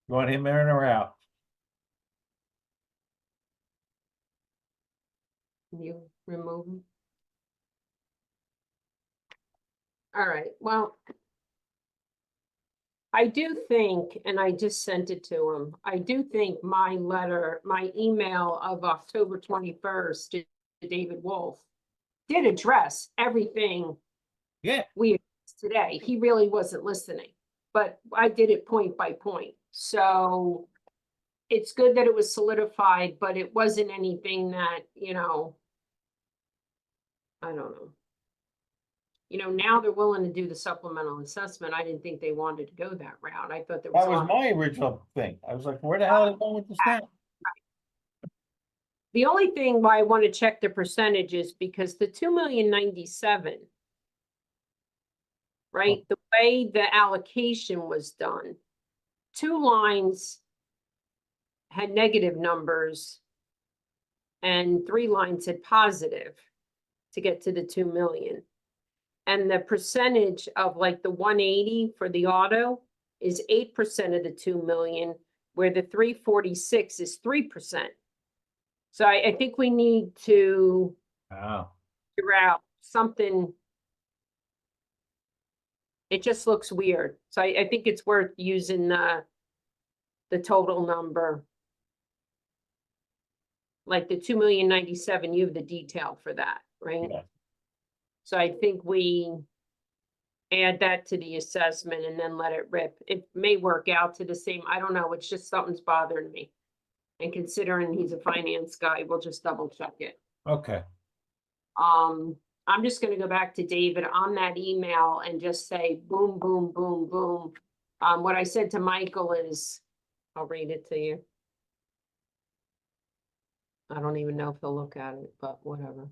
You want him in or out? You remove them. All right, well. I do think, and I just sent it to him, I do think my letter, my email of October 21st to David Wolf did address everything Yeah, we addressed today. He really wasn't listening, but I did it point by point. So it's good that it was solidified, but it wasn't anything that, I don't know. Now they're willing to do the supplemental assessment. I didn't think they wanted to go that route. I thought there was that a was lot. my original thing. I was like, where the hell are they going with this now? The only thing why I want to check the percentages, because the 2,097,000, right? The way the allocation was done, 2 lines had negative numbers and 3 lines had positive to get to the 2 million. And the percentage of like the 180 for the auto is 8% of the 2 million, where the 346 is 3%. So I think we need to Oh, figure out something. It just looks weird. So I think it's worth using the total number. Like the 2,097,000, you have the detail for that, right? yeah. So I think we add that to the assessment and then let it rip. It may work out to the same, I don't know, it's just something's bothering me. And considering he's a finance guy, we'll just double check it. Okay. I'm just gonna go back to David on that email and just say boom, boom, boom, boom. What I said to Michael is, I'll read it to you. I don't even know if he'll look at it, but whatever.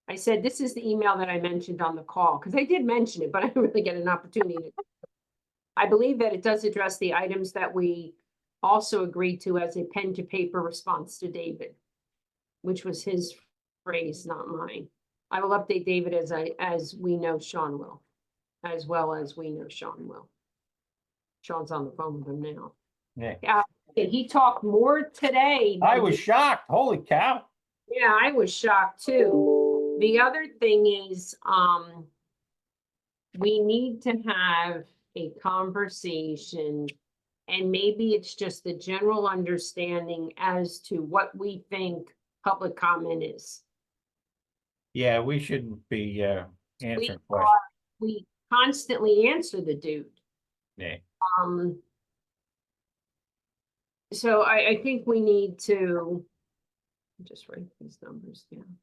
I said, this is the email that I mentioned on the call, because I did mention it, but I didn't really get an opportunity to. I believe that it does address the items that we also agreed to as a pen to paper response to David, which was his phrase, not mine. I will update David as we know Sean will, as well as we know Sean will. Sean's on the phone with him now. Yeah. He talked more today. I was shocked. Holy cow. Yeah, I was shocked too. The other thing is, we need to have a conversation, and maybe it's just the general understanding as to what we think public comment is. Yeah, we shouldn't be answering We questions. We constantly answer the dude. Yeah. So I think we need to just write these numbers down.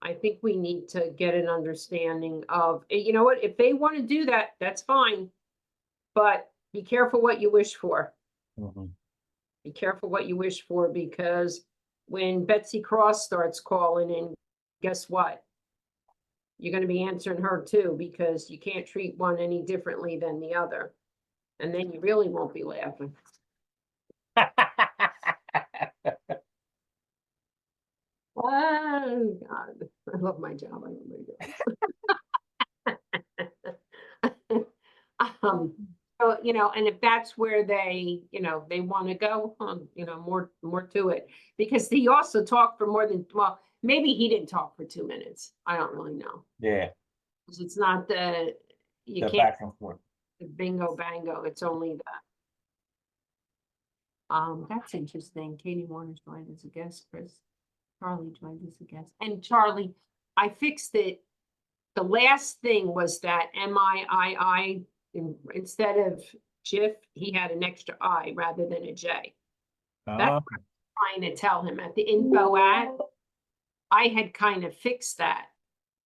I think we need to get an understanding of, you know what, if they want to do that, that's fine. But be careful what you wish for. Mhm. Be careful what you wish for, because when Betsy Cross starts calling in, guess what? You're going to be answering her too, because you can't treat one any differently than the other. And then you really won't be laughing. Oh, God. I love my job. I love my job. So, and if that's where they, they want to go, more to it. Because he also talked for more than, well, maybe he didn't talk for 2 minutes. I don't really know. Yeah. Because it's not you The can't, back and forth. the bingo bango, it's only that. That's interesting. Katie Warner's joined as a guest, Chris. Charlie joined as a guest. And Charlie, I fixed it. The last thing was that MIII, instead of JIF, he had an extra I rather than a J. That's what I'm trying to tell him at the info at. I had kind of fixed that,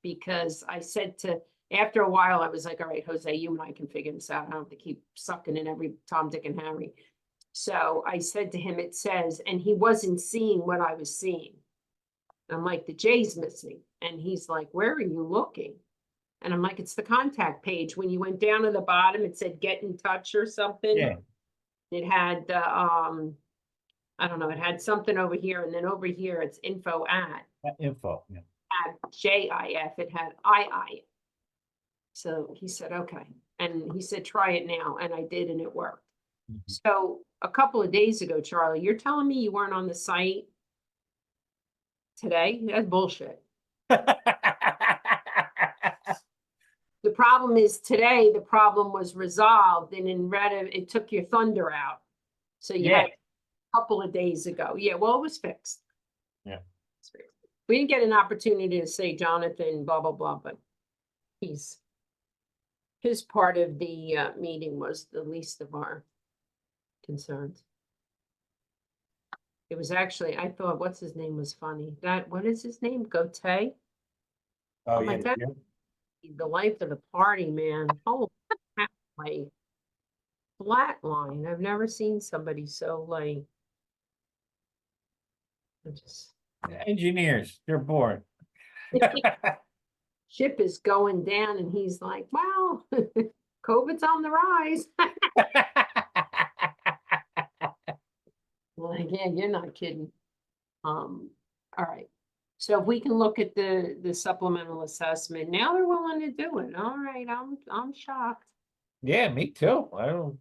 because I said after a while, I was like, all right, Jose, you and I can figure this out. I don't have to keep sucking in every Tom, Dick, and Harry. So I said to him, it says, and he wasn't seeing what I was seeing. I'm like, the J's missing. And he's like, where are you looking? And I'm like, it's the contact page. When you went down to the bottom, it said get in touch or something. Yeah. It had, I don't know, it had something over here. And then over here, it's info at. Info. Yeah. At JIF, it had II. So he said, okay. And he said, try it now. And I did, and it worked. Mhm. So a couple of days ago, Charlie, you're telling me you weren't on the site today? That's bullshit. The problem is today, the problem was resolved and in Reddit, it took your thunder out. So you Yeah. had a couple of days ago. Yeah, well, it was fixed. Yeah. It's fixed. We didn't get an opportunity to say Jonathan, blah, blah, blah, but his part of the meeting was the least of our concerns. It was actually, I thought, what's his name was funny. What is his name? Gote? Oh, my yeah. God. The life of the party, man. Oh, like flatline. I've never seen somebody so like. I just Engineers, they're bored. ship is going down, and he's like, "Wow, COVID's on the rise." Like, yeah, you're not kidding. All right. So if we can look at the supplemental assessment, now they're willing to do it. All right, I'm shocked. Yeah, me too. I don't.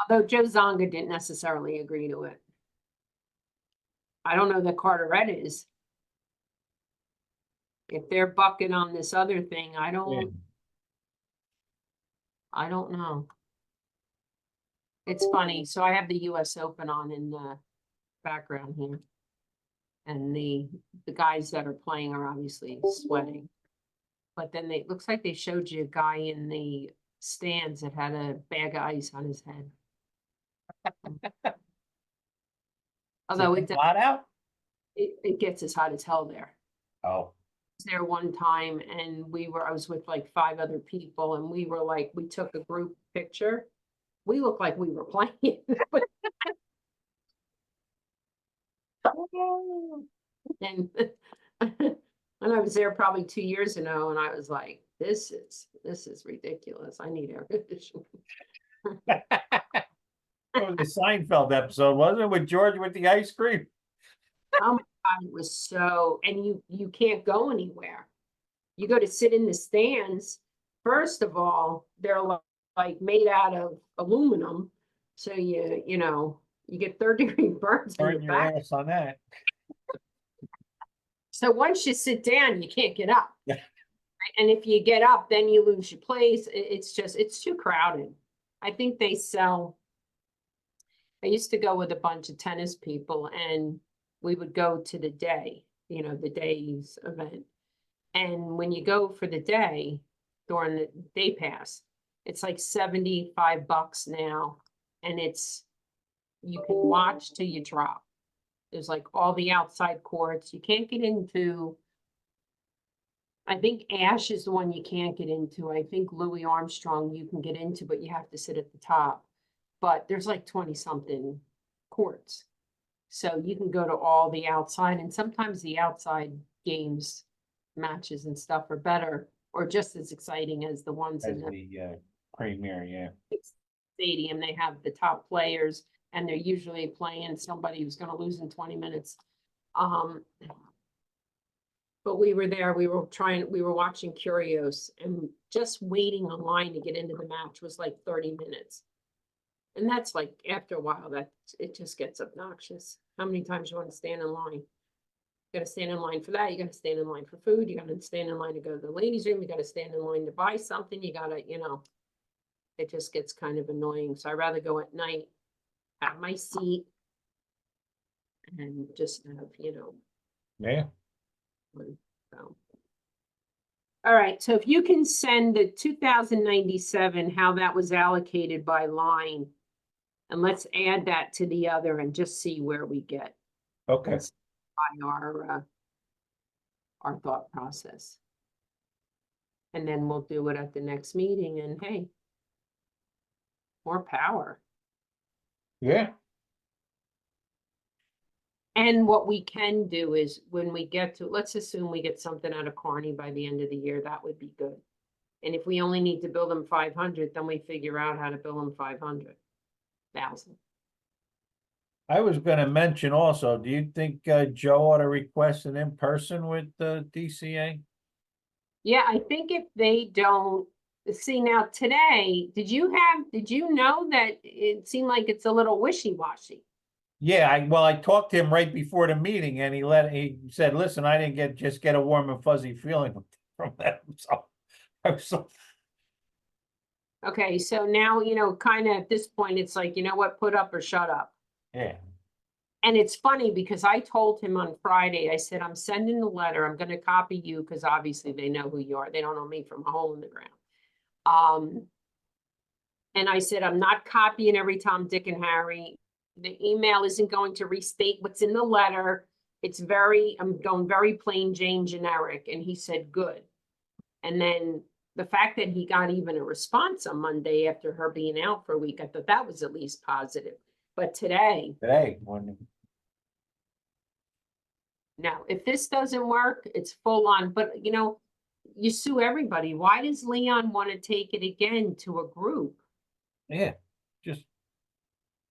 Although Joe Zonga didn't necessarily agree to it. I don't know that Carteret is. If they're bucking on this other thing, I Yeah. don't know. It's funny. So I have the US Open on in the background here. And the guys that are playing are obviously sweating. But then it looks like they showed you a guy in the stands that had a bag of ice on his head. Although Is it hot out? it gets as hot as hell there. Oh. There one time and I was with like 5 other people and we were like, we took a group picture. We looked like we were playing. And and I was there probably 2 years ago and I was like, this is ridiculous. I need air conditioning. It was a Seinfeld episode, wasn't it, with George with the ice cream? Oh my God, it was so, and you can't go anywhere. You go to sit in the stands. First of all, they're like made out of aluminum. So you know, you get 3rd-degree burns in Burn your your back. ass on that. So once you sit down, you can't get up. Yeah. And if you get up, then you lose your place. It's too crowded. I think they sell. I used to go with a bunch of tennis people and we would go to the the day's event. And when you go for the day during the day pass, it's like $75 now. And you can watch till you drop. There's like all the outside courts. You can't get into, I think Ash is the one you can't get into. I think Louis Armstrong you can get into, but you have to sit at the top. But there's like 20 something courts. So you can go to all the outside and sometimes the outside games, matches and stuff are better or just as exciting as the ones As in the the premier, yeah. stadium. They have the top players and they're usually playing somebody who's going to lose in 20 minutes. But we were there, we were watching Curios and just waiting online to get into the match was like 30 minutes. And that's like, after a while, it just gets obnoxious. How many times you want to stand in line? You gotta stand in line for that, you gotta stand in line for food, you gotta stand in line to go to the ladies' room, you gotta stand in line to buy something, you gotta, it just gets kind of annoying. So I'd rather go at night, have my seat. And just have, Yeah. so. All right, so if you can send the 2097, how that was allocated by line. And let's add that to the other and just see where we get. Okay. Let's by our thought process. And then we'll do it at the next meeting and hey, more power. Yeah. And what we can do is when we get to, let's assume we get something out of Carney by the end of the year, that would be good. And if we only need to bill them 500, then we figure out how to bill them 500,000. I was gonna mention also, do you think Joe ought to request an in-person with the DCA? Yeah, I think if they don't See, now today, did you know that it seemed like it's a little wishy-washy? Yeah, I talked to him right before the meeting and he said, listen, I didn't just get a warm and fuzzy feeling from that. So I was so, Okay, so now, kind of at this point, it's like, you know what, put up or shut up. yeah, And it's funny because I told him on Friday, I said, I'm sending the letter, I'm gonna copy you, because obviously they know who you are. They don't know me from a hole in the ground. And I said, I'm not copying every Tom, Dick, and Harry. The email isn't going to restate what's in the letter. I'm going very plain Jane generic. And he said, good. And then the fact that he got even a response on Monday after her being out for a week, I thought that was at least positive. But today, when no, if this doesn't work, it's full on. But you sue everybody. Why does Leon want to take it again to a group? yeah, just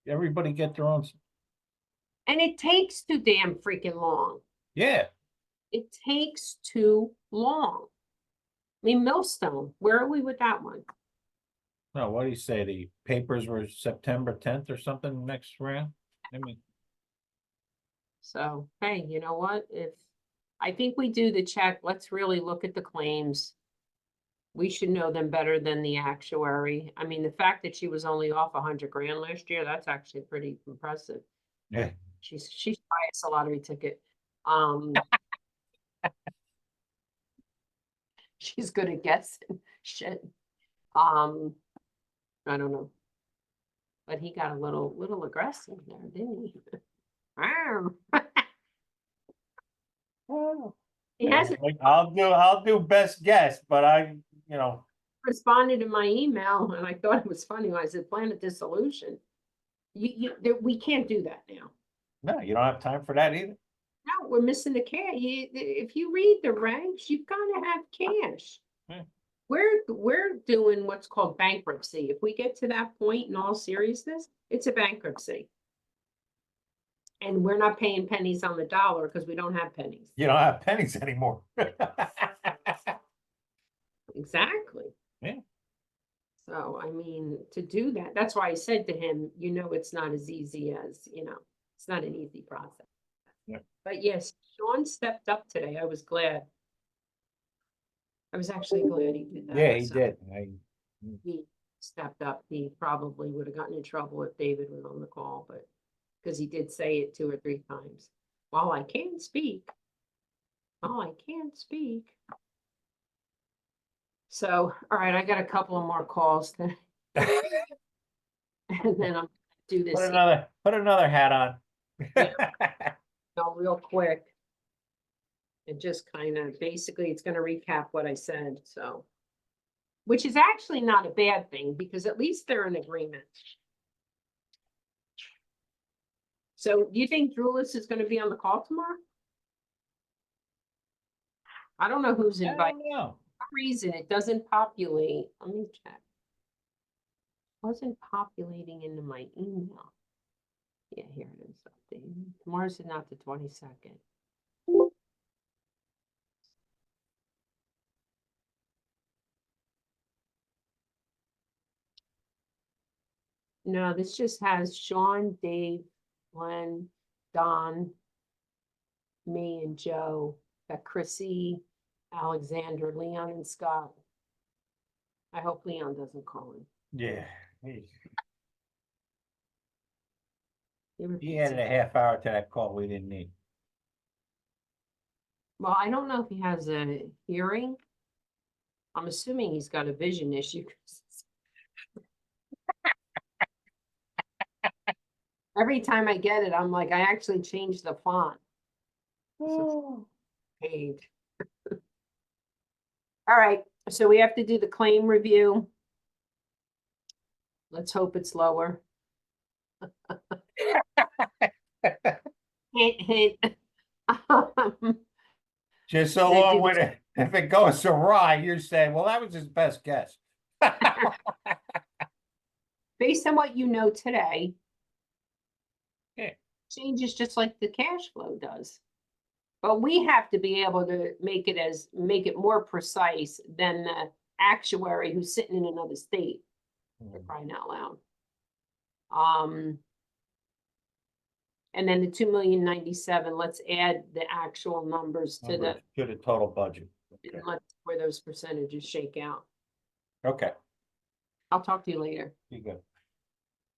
everybody get their own. And it takes too damn freaking long. Yeah, It takes too long. I mean, Millstone, where are we with that one? no, what do you say? The papers were September 10th or something next round? I mean, So, hey, you know what? I think we do the check, let's really look at the claims. We should know them better than the actuary. I mean, the fact that she was only off 100 grand last year, that's actually pretty impressive. yeah, She's buying us a lottery ticket. She's good at guessing shit. I don't know. But he got a little aggressive there, didn't he? He hasn't like, I'll do best guess, but responded to my email, and I thought it was funny when I said plan a dissolution. We can't do that now. no, you don't have time for that either. No, we're missing the cash. If you read the regs, you've got to have cash. Yeah. We're doing what's called bankruptcy. If we get to that point, in all seriousness, it's a bankruptcy. And we're not paying pennies on the dollar because we don't have pennies. You don't have pennies anymore. Exactly. Yeah. So, I mean, to do that, that's why I said to him, it's not as easy as, it's not an easy process. Yeah. But yes, Sean stepped up today. I was glad. I was actually glad he did that. Yeah, he So did. he stepped up. He probably would have gotten in trouble if David was on the call, but because he did say it 2 or 3 times. While I can speak. So, all right, I got a couple of more calls then. And then I'll do this Put another hat on. real quick. And just kind of basically it's going to recap what I said. So, which is actually not a bad thing because at least they're in agreement. So do you think Drulis is going to be on the call tomorrow? I don't know who's I invited. don't know. For some reason it doesn't populate. Let me check. It wasn't populating into my email. Yeah, here it is. Updated. Tomorrow's not the 22nd. No, this just has Sean, Dave, Glenn, Don, me, and Joe. Got Chrissy, Alexander, Leon, and Scott. I hope Leon doesn't call in. Yeah. He He repeats added it. a half hour to that call we didn't need. Well, I don't know if he has a hearing. I'm assuming he's got a vision issue. Every time I get it, I'm like, I actually changed the font. Page. All right, so we have to do the claim review. Let's hope it's lower. Hint, hint. Just so long with it. If it goes awry, you're saying, well, that was his best guess. Based on what you know today. Yeah. Changes just like the cash flow does. But we have to be able to make it more precise than actuary who's sitting in another state, for crying out loud. And then the 2,097,000, let's add the actual numbers to the, To the total budget. Okay. and let's where those percentages shake out. Okay, I'll talk to you later. you good.